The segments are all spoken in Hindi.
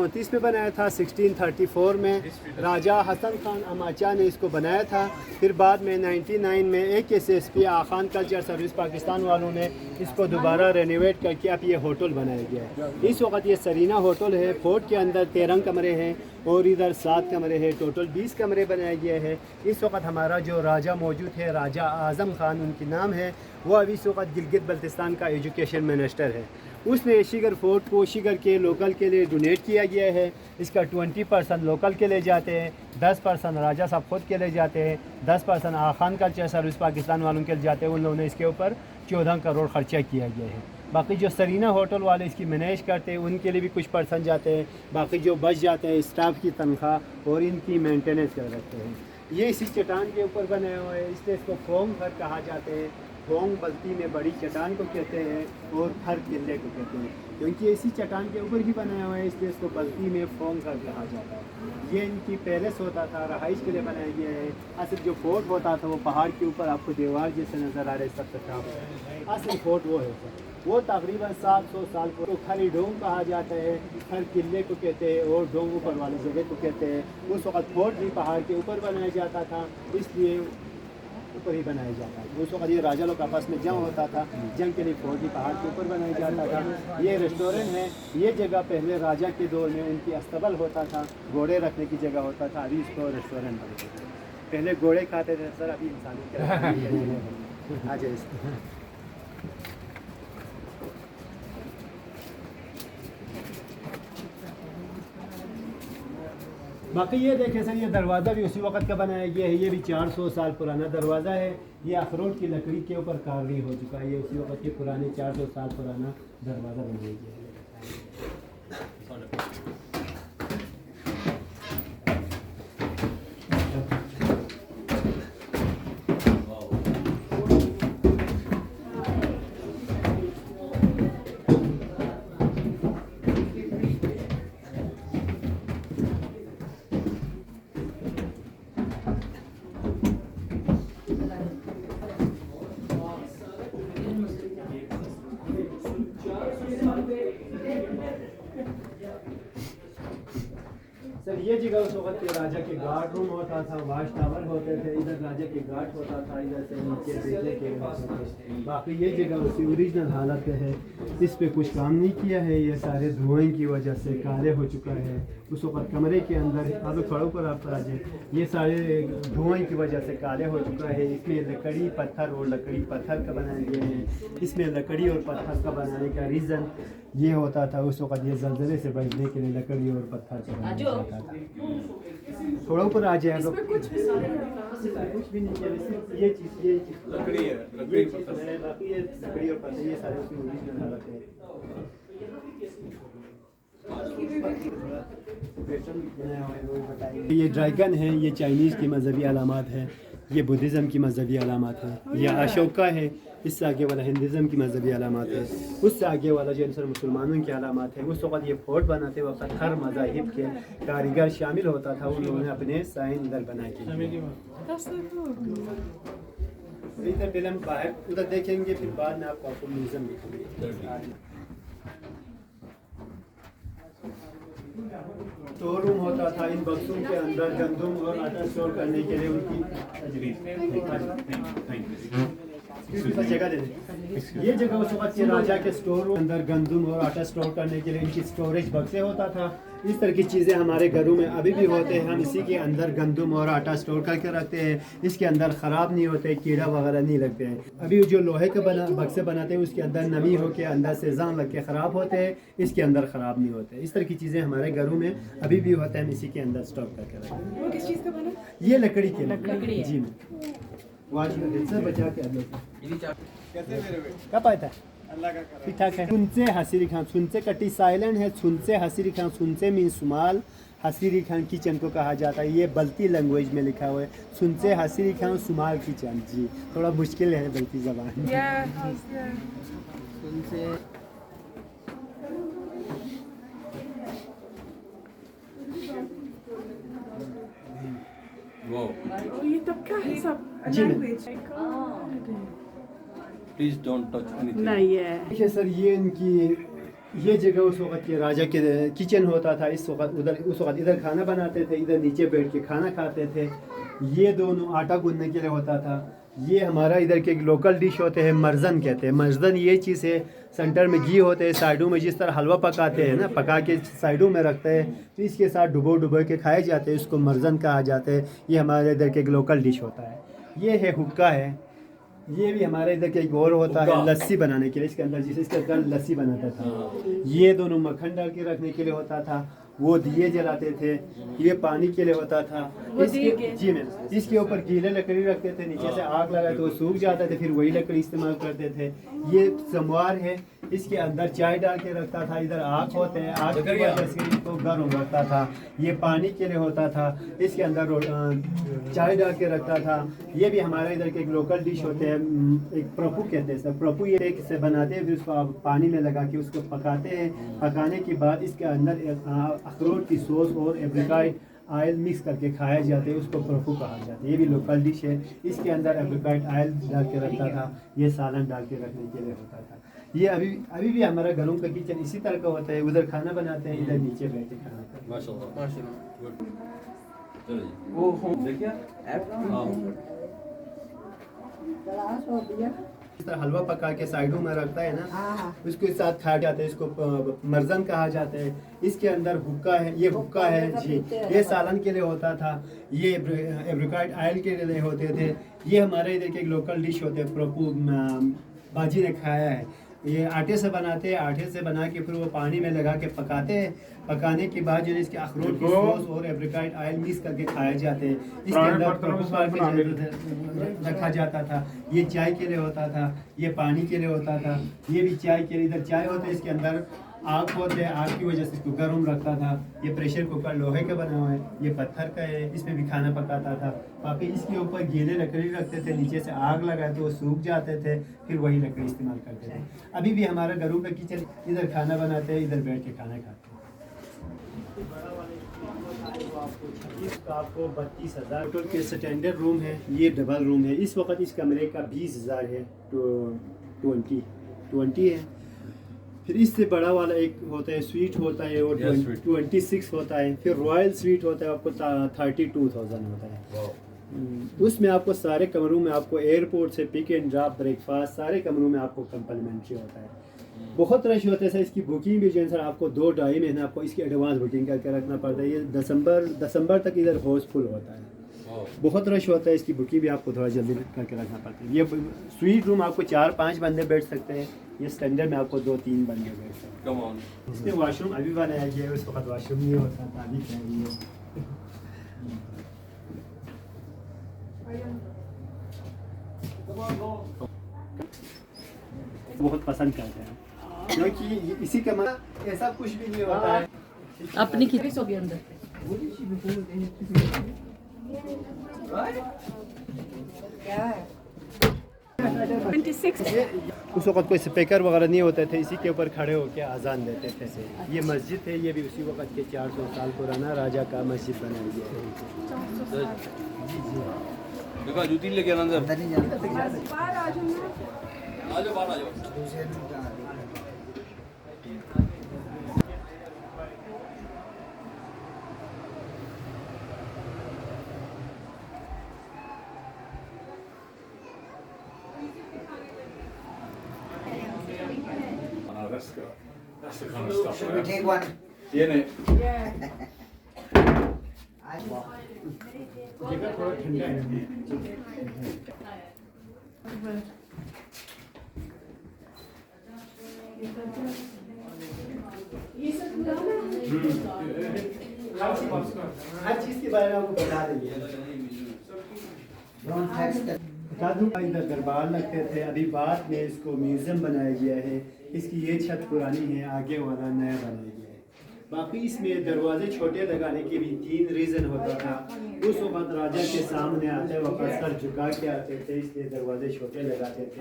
34 में बनाया था। 1634 में राजा हसन खान अमाचा ने इसको बनाया था। फिर बाद में 99 में AKSSP Khan culture service Pakistan वालों ने इसको दोबारा रेनोवेट करके अब ये होटल बनाया गया है। इस वक्त ये सरीना होटल है। फोर्ट के अंदर 13 कमरे हैं और इधर 7 कमरे हैं। टोटल 20 कमरे बनाए गए हैं। इस वक्त हमारा जो राजा मौजूद है, राजा आज़म खान उनकी नाम है, वो अभी इस वक्त गिलगित बल्तिस्तान का एजुकेशन मिनिस्टर है। उसने शिगर फोर्ट को शिगर के लोकल के लिए डोनेट किया गया है। इसका 20% लोकल के ले जाते हैं, 10% राजा साहब खुद के ले जाते हैं, 10% खान कल्चर सर्विस पाकिस्तान वालों के ले जाते हैं। उन लोगों ने इसके ऊपर 14 करोड़ ख़र्चा किया गया है। बाकी जो सरीना होटल वाले इसकी मैनेज करते हैं उनके लिए भी कुछ परसेंट जाते हैं। बाकी जो बच जाते हैं स्टाफ की तनख्वाह और इनकी मेंटेनेंस कर रखते हैं। ये इसी चट्टान के ऊपर बने हुए हैं, इसलिए इसको फोंग घर कहा जाते हैं। फोंग बल्ती में बड़ी चट्टान को कहते हैं और हर किले को कहते हैं, क्योंकि इसी चट्टान के ऊपर ही बनाया हुआ है, इसलिए इसको बल्ती में फोंग घर कहा जाता है। ये इनकी पैलेस होता था, रहाइश के लिए बनाया गया है। असल जो फोर्ट होता था वो पहाड़ के ऊपर आपको दीवार जैसे नज़र आ रहे सब तक असल फोर्ट वो है। वो तकरीबन 700 साल को खरी डोंग कहा जाता है, हर किले को कहते हैं और डोंग ऊपर वाली जगह को कहते हैं। उस वक्त फोर्ट भी पहाड़ के ऊपर बनाया जाता था, इसलिए ऊपर ही बनाया जाता है। उस वक्त ये राजा लोग आपस में जंग होता था, जंग के लिए फौज भी पहाड़ के ऊपर बनाया जाता था। ये रेस्टोरेंट है। ये जगह पहले राजा के दौर में उनकी अस्तबल होता था, घोड़े रखने की जगह होता था। अभी इसको रेस्टोरेंट बना है। पहले घोड़े खाते थे सर, अभी इंसानों के आ जाए। बाकी ये देखें सर, ये दरवाज़ा भी उसी वक्त का बनाया गया है। ये भी 400 साल पुराना दरवाज़ा है। ये अखरोट की लकड़ी के ऊपर कारवी हो चुका है। ये उसी वक्त के पुराने 400 साल पुराना दरवाज़ा बनाया गया है। सर ये जगह उस वक्त के राजा के गार्ड रूम होता था, वाच टावर होते थे, इधर राजा के गार्ड होता था, इधर से नीचे देखने के होते थे। बाकी ये जगह उसकी ओरिजिनल हालत है। इस पे कुछ काम नहीं किया है। ये सारे धुएं की वजह से काले हो चुका है। उस वक्त कमरे के अंदर अब खड़ों पर आप आ जाए, ये सारे धुएं की वजह से काले हो चुका है। इसमें लकड़ी पत्थर और लकड़ी पत्थर का बनाए गए हैं। इसमें लकड़ी और पत्थर का बनाने का रीज़न ये होता था, उस वक्त ये जल्जले से बचने के लिए लकड़ी और पत्थर का बनाया जाता था। थोड़ा ऊपर आ जाए कुछ भी नहीं किया। ये चीज़ लकड़ी है, लकड़ी पत्थर है, बाकी ये लकड़ी और पत्थर ये सारे उसकी ओरिजिनल हालत है। ये ड्रैगन है, ये चाइनीज़ की मजहबी अलामत है। ये बुद्धिज़्म की मजहबी अलामत है। ये अशोका है, इससे आगे वाला हिंदुज़्म की मजहबी अलामत है। उससे आगे वाला जो सर मुसलमानों की अलामत है। उस वक्त ये फोर्ट बनाते वक्त हर मज़ाहिब के कारीगर शामिल होता था। उन लोगों ने अपने साइन इधर बनाए थे। इधर पहले हम बाहर उधर देखेंगे, फिर बाद में आपको म्यूज़ियम दिखाएंगे। स्टोर रूम होता था। इन बक्सों के अंदर गंदम और आटा स्टोर करने के लिए उनकी जगह दे दें। ये जगह उस वक्त के राजा के स्टोर रूम अंदर गंदम और आटा स्टोर करने के लिए इनकी स्टोरेज बक्से होता था। इस तरह की चीज़ें हमारे घरों में अभी भी होते हैं। हम इसी के अंदर गंदम और आटा स्टोर करके रखते हैं। इसके अंदर ख़राब नहीं होते, कीड़ा वगैरह नहीं लगते हैं। अभी जो लोहे के बक्से बनाते हैं उसके अंदर नमी हो के अंदर से जाम लग के ख़राब होते हैं, इसके अंदर ख़राब नहीं होते। इस तरह की चीज़ें हमारे घरों में अभी भी होते हैं। हम इसी के अंदर स्टॉक करके रखते हैं। वो किस चीज़ का बना? ये लकड़ी के जी बचा के क्या पाता है ठीक ठाक है। सुनसे हसीरी खान, सुनसे कटी साइलेंट है। सुनसे हसीरी खान, सुनसे मीन सुमाल, हसीरी खान किचन को कहा जाता है। ये बल्ती लैंग्वेज में लिखा हुआ है। सुनसे हसीरी खान सुमाल किचन। जी थोड़ा मुश्किल है बल्ती जबान। सुनसे ये तब क्या है सब language? Please don't touch anything. नहीं है। देखिए सर, ये इनकी ये जगह उस वक़्त के राजा के किचन होता था। इस वक़्त उस वक़्त इधर खाना बनाते थे, इधर नीचे बैठ के खाना खाते थे। ये दोनों आटा गूंदने के लिए होता था। ये हमारा इधर के लोकल डिश होते हैं, मर्जन कहते हैं। मर्जन ये चीज़ है, सेंटर में घी होते हैं, साइडों में जिस तरह हलवा पकाते हैं ना, पका के साइडों में रखते हैं, तो इसके साथ डुबो डुबो के खाए जाते हैं। इसको मर्जन कहा जाता है। ये हमारे इधर के एक लोकल डिश होता है। ये है हुक्का है। ये भी हमारे इधर के एक और होता है लस्सी बनाने के लिए। इसके अंदर जिसे इसके अंदर लस्सी बनाता था। ये दोनों मक्खन डाल के रखने के लिए होता था। वो दिए जलाते थे। ये पानी के लिए होता था। जी मैम, इसके ऊपर गीले लकड़ी रखते थे, नीचे से आग लगाए तो वो सूख जाते थे, फिर वही लकड़ी इस्तेमाल करते थे। ये समवार है, इसके अंदर चाय डाल के रखता था। इधर आग होते हैं, आग की वजह से इसको गर्म रखता था। ये पानी के लिए होता था, इसके अंदर चाय डाल के रखता था। ये भी हमारे इधर के एक लोकल डिश होते हैं, एक प्रपू कहते हैं सर। प्रपू ये एक से बनाते हैं, फिर उसको आप पानी में लगा के उसको पकाते हैं। पकाने के बाद इसके अंदर अखरोट की सॉस और एप्रिकॉट ऑयल मिक्स करके खाया जाते हैं, उसको प्रफू कहा जाता है। ये भी लोकल डिश है। इसके अंदर एप्रिकॉट ऑयल डाल के रखता था। ये सालन डाल के रखने के लिए होता था। ये अभी भी हमारा घरों का किचन इसी तरह का होता है। उधर खाना बनाते हैं, इधर नीचे बैठ के खाना खाते हैं। माशाल्लाह गुड। चलो जी, वो हो देखिए हाँ इस तरह हलवा पका के साइडों में रखता है ना, उसके साथ खाया जाता है। इसको मर्जन कहा जाता है। इसके अंदर हुक्का है। ये हुक्का है जी, ये सालन के लिए होता था। ये एप्रिकॉट ऑयल के लिए होते थे। ये हमारे इधर के एक लोकल डिश होते हैं, प्रपू बाजी ने खाया है। ये आटे से बनाते हैं, आटे से बना के फिर वो पानी में लगा के पकाते हैं। पकाने के बाद जो है इसके अखरोट की सॉस और एप्रिकॉट ऑयल मिक्स करके खाए जाते हैं। इसके अंदर प्रभु के रखा जाता था। ये चाय के लिए होता था, ये पानी के लिए होता था। ये भी चाय के लिए, इधर चाय होता है, इसके अंदर आग होते हैं, आग की वजह से इसको गर्म रखता था। ये प्रेशर कुकर लोहे का बना हुआ है, ये पत्थर का है, इसमें भी खाना पकाता था। बाकी इसके ऊपर गीले लकड़ी रखते थे, नीचे से आग लगाए तो वो सूख जाते थे, फिर वही लकड़ी इस्तेमाल करते थे। अभी भी हमारा घरों का किचन, इधर खाना बनाते हैं, इधर बैठ के खाना खाते हैं। आपको 32,000 टोटल के स्टैंडर्ड रूम है। ये डबल रूम है। इस वक्त इस कमरे का 20,000 है, तो 20 है। फिर इससे बड़ा वाला एक होता है, स्वीट होता है, और 26 होता है। फिर रॉयल स्वीट होता है, आपको 32,000 होता है। उसमें आपको सारे कमरों में आपको एयरपोर्ट से पिक एंड ड्रॉप, ब्रेकफास्ट सारे कमरों में आपको कम्प्लीमेंट्री होता है। बहुत रश होता है सर। इसकी बुकिंग भी जो है सर, आपको 2-2.5 महीने आपको इसकी एडवांस बुकिंग करके रखना पड़ता है। ये दिसंबर तक इधर हाउसफुल होता है। बहुत रश होता है। इसकी बुकिंग भी आपको थोड़ा जल्दी करके रखना पड़ता है। ये स्वीट रूम आपको 4-5 बंदे बैठ सकते हैं। ये स्टैंडर्ड में आपको 2-3 बंदे बैठ सकते हैं। इसमें वॉशरूम अभी बनाया गया है, उस वक्त वॉशरूम नहीं होता था, अभी चाहिए। बहुत पसंद करते हैं क्योंकि इसी का मतलब ऐसा कुछ भी नहीं होता है। अपनी खिचड़ी सो गई अंदर। क्या है 26 उस वक्त कोई स्पीकर वगैरह नहीं होते थे, इसी के ऊपर खड़े होकर आज़ान देते थे। ये मस्जिद है, ये भी उसी वक्त के 400 साल पुराना राजा का मस्जिद बनाया गया है। देखो जूती लेके आना अंदर। बाहर आ जाओ ना। आ जाओ बाहर आ जाओ। That's the kind of stuff. Should we take one? Tiene. Yeah. जगह थोड़ा ठंडा है। ये सब पुराना हर चीज़ के बारे में आपको बता देंगे। Don't touch the. बता दूँ, इधर दरबार लगते थे, अभी बाद में इसको म्यूज़ियम बनाया गया है। इसकी ये छत पुरानी है, आगे वाला नया बनाया गया है। बाकी इसमें दरवाजे छोटे लगाने के भी 3 रीज़न होता था। उस वक्त राजा के सामने आते वक्त सर झुका के आते थे, इसलिए दरवाजे छोटे लगाते थे।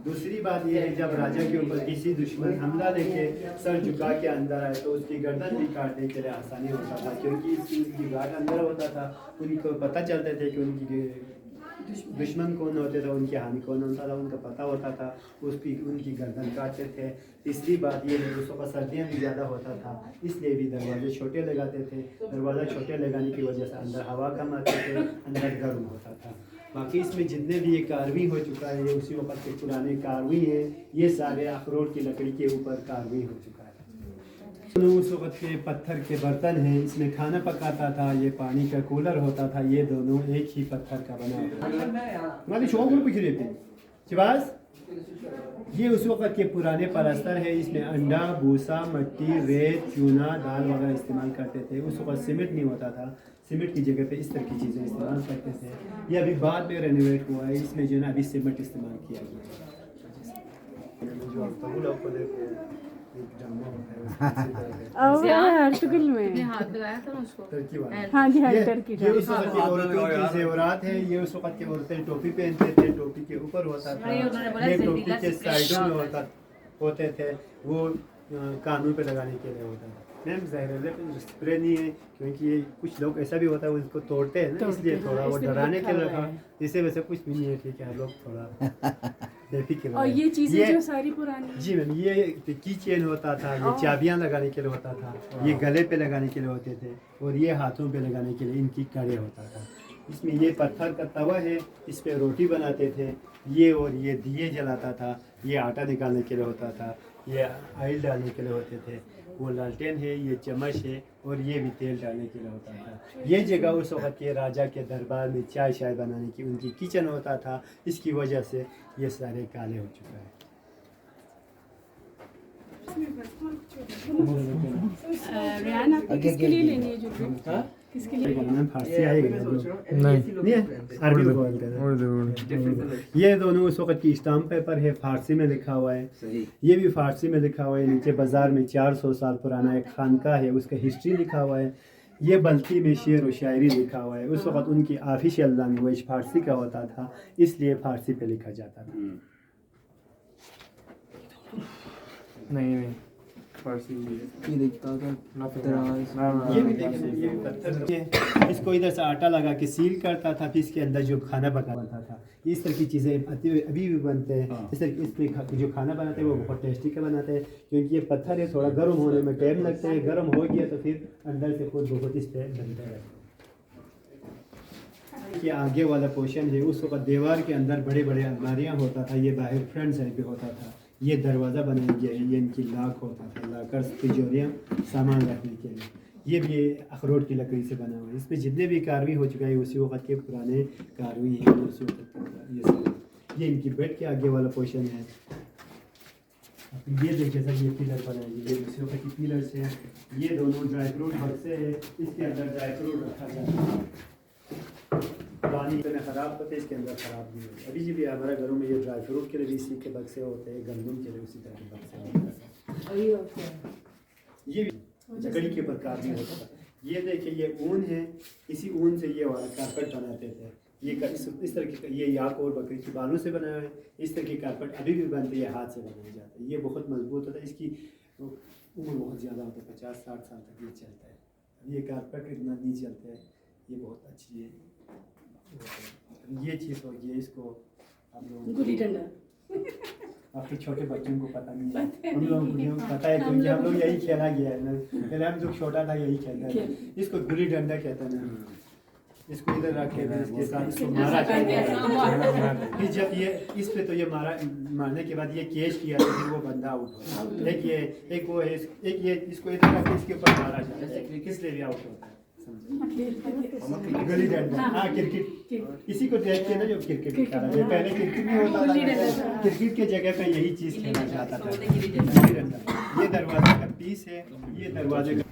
दूसरी बात यह है, जब राजा के ऊपर किसी दुश्मन हमला लेके सर झुका के अंदर आए तो उसकी गर्दन भी काटने के लिए आसानी होता था, क्योंकि इसकी गार्ड अंदर होता था। उनको पता चलते थे कि उनकी दुश्मन कौन होते थे, उनके हानि कौन होता था उनका पता होता था, उनकी गर्दन काटते थे। तीसरी बात ये है उस वक्त सर्दियाँ भी ज़्यादा होता था, इसलिए भी दरवाजे छोटे लगाते थे। दरवाज़ा छोटे लगाने की वजह से अंदर हवा कम आती थी, अंदर गर्म होता था। बाकी इसमें जितने भी ये कारवी हो चुका है, ये उसी वक्त के पुराने कारवी हैं। ये सारे अखरोट की लकड़ी के ऊपर कारवी हो चुका है। उस वक्त के पत्थर के बर्तन हैं, इसमें खाना पकाता था। ये पानी का कूलर होता था। ये दोनों एक ही पत्थर का बना होता था। हमारे शौक में कुछ रहते शिवास, ये उस वक्त के पुराने पलस्तर है। इसमें अंडा, भूसा, मट्टी, रेत, चूना, दाल वगैरह इस्तेमाल करते थे। उस वक्त सीमेंट नहीं होता था, सीमेंट की जगह पे इस तरह की चीज़ें इस्तेमाल करते थे। ये अभी बाद में रेनोवेट हुआ है, इसमें जो है ना अभी सीमेंट इस्तेमाल किया गया है। जो आपको देखो एक ड्रामा होता है और हर्टुगल में हाथ लगाया था ना उसको। टर्की वाला। हाँ जी, हाँ टर्की ये उस वक्त की औरतों की जेवरात है। ये उस वक्त की औरतें टोपी पहनते थे, टोपी के ऊपर होता था, ये टोपी के साइडों में होते थे। वो कानों पे लगाने के लिए होता था। मैम ज़ाहिर स्प्रे नहीं है, क्योंकि ये कुछ लोग ऐसा भी होता है उसको तोड़ते हैं ना, इसलिए थोड़ा वो डराने के लिए रखा। इसे वैसे कुछ भी नहीं है, ठीक है, आप लोग थोड़ा बेफिक्र और ये चीजें जो सारी पुरानी। जी मैम, ये की चेन होता था, ये चाबियां लगाने के लिए होता था, ये गले पे लगाने के लिए होते थे, और ये हाथों पे लगाने के लिए इनकी कड़े होता था। इसमें ये पत्थर का तवा है, इस पे रोटी बनाते थे। ये और ये दिए जलाता था। ये आटा निकालने के लिए होता था, ये ऑयल डालने के लिए होते थे। वो लालटेन है, ये चम्मच है, और ये भी तेल डालने के लिए होता था। ये जगह उस वक्त के राजा के दरबार में चाय शाय बनाने की उनकी किचन होता था। इसकी वजह से ये सारे काले हो चुका है। रियाना किसके लिए लेनी है जो किसके लिए? फारसी आएगा नहीं, अरबी में बोलते हैं। ये दोनों उस वक्त की स्टाम्प पेपर है, फारसी में लिखा हुआ है। ये भी फारसी में लिखा हुआ है। नीचे बाजार में 400 साल पुराना एक खानका है, उसका हिस्ट्री लिखा हुआ है। ये बल्कि में शेर व शायरी लिखा हुआ है। उस वक्त उनकी ऑफिशियल लैंग्वेज फारसी का होता था, इसलिए फारसी पे लिखा जाता था। नहीं फारसी ये देखता था ये भी देखें, ये भी पत्थर है। इसको इधर से आटा लगा के सील करता था, फिर इसके अंदर जो खाना पकाता था। इस तरह की चीज़ें अभी भी बनते हैं। इस तरह इसमें जो खाना बनाते हैं वो बहुत टेस्टी का बनाते हैं, क्योंकि ये पत्थर है, थोड़ा गर्म होने में टाइम लगता है। गर्म हो गया तो फिर अंदर से खुद बहुत इस पर बनता है। ये आगे वाला पोर्शन है, उस वक्त दीवार के अंदर बड़े बड़े अलमारियाँ होता था। ये बाहर फ्रंट साइड पे होता था। ये दरवाज़ा बनाया गया है, ये इनकी लाक होता था, लाकर तिजोरियाँ सामान रखने के लिए। ये भी अखरोट की लकड़ी से बना हुआ है। इसमें जितने भी कारवी हो चुका है उसी वक्त के पुराने कारवी हैं। उसी वक्त ये सब, ये इनकी बेड के आगे वाला पोर्शन है। ये देखिए सर, ये पिलर बनाए गए, ये उसी वक्त की पिलर्स हैं। ये दोनों ड्राई फ्रूट बक्से हैं, इसके अंदर ड्राई फ्रूट रखा जाता है। पानी में ख़राब होते हैं, इसके अंदर ख़राब नहीं होते। अभी भी हमारे घरों में ये ड्राई फ्रूट के लिए भी इसी के बक्से होते हैं, गंदम के लिए उसी तरह के बक्से होते हैं। ये भी लकड़ी के प्रकार में होता है। ये देखिए, ये ऊन है, इसी ऊन से ये वाला कारपेट बनाते थे। ये इस तरह की, ये याक और बकरी की बालों से बनाया है। इस तरह के कारपेट अभी भी बनते हैं, हाथ से बनाए जाते हैं। ये बहुत मजबूत होता है, इसकी उम्र बहुत ज़्यादा होता है, 50-60 साल तक ये चलता है। ये कारपेट इतना नहीं चलता है, ये बहुत अच्छी है। ये चीज़ होगी, इसको हम लोग गुल्ली डंडा आपके छोटे बच्चों को पता नहीं है, हम लोगों को पता है, क्योंकि हम लोग यही खेला गया है ना। पहले हम जब छोटा था यही खेलता था। इसको गुल्ली डंडा कहता है ना। इसको इधर रखे थे, इसके साथ इसको मारा जाता है। फिर जब ये इस पे तो ये मारने के बाद ये कैच किया तो फिर वो बंदा आउट होता है। एक वो है, एक ये इसको इधर रख के इसके ऊपर मारा जाता है, किस लिए आउट होता है। गुल्ली डंडा, हाँ क्रिकेट, इसी को देख के ना जो क्रिकेट खेला जाए। पहले क्रिकेट नहीं होता था, क्रिकेट के जगह पे यही चीज़ खेला जाता था, गुल्ली डंडा। ये दरवाजे का पीस है, ये दरवाजे का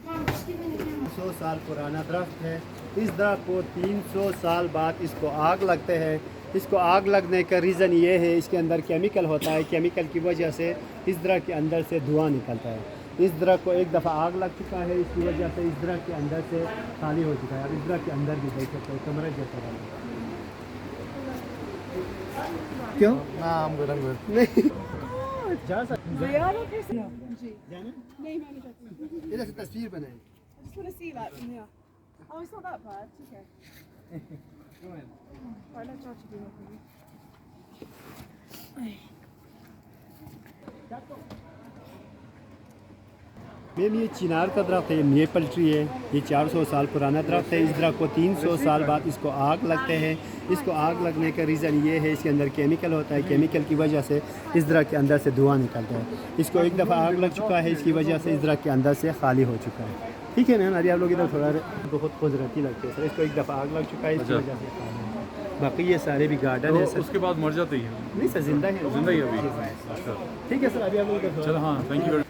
100 साल पुराना दरख्त है। इस दरख्त को 300 साल बाद इसको आग लगते हैं। इसको आग लगने का रीज़न ये है, इसके अंदर केमिकल होता है। केमिकल की वजह से इस दरख्त के अंदर से धुआं निकलता है। इस दरख्त को एक दफ़ा आग लग चुका है, इसकी वजह से इस दरख्त के अंदर से खाली हो चुका है। अब इस दरख्त के अंदर भी देख सकते हो, कमरे जैसा है। क्यों? नहीं जा सकते इधर से तस्वीर बनाए। मैम ये चिनार का दरख्त है, मेपल ट्री है, ये 400 साल पुराना दरख्त है। इस दरख्त को 300 साल बाद इसको आग लगते हैं। इसको आग लगने का रीज़न ये है, इसके अंदर केमिकल होता है, केमिकल की वजह से इस दरख्त के अंदर से धुआं निकलता है। इसको एक दफ़ा आग लग चुका है, इसकी वजह से इस दरख्त के अंदर से खाली हो चुका है। ठीक है मैम, अरे आप लोग इधर थोड़ा बहुत कुदरती लगते हैं सर। इसको एक दफ़ा आग लग चुका है, इसकी वजह से खाली है। बाकी ये सारे भी गार्डन है सर। उसके बाद मर जाते ही है। नहीं सर, जिंदा है, जिंदा ही है अभी। अच्छा ठीक है सर, अभी आप लोग इधर थोड़ा- चलो हाँ, थैंक यू।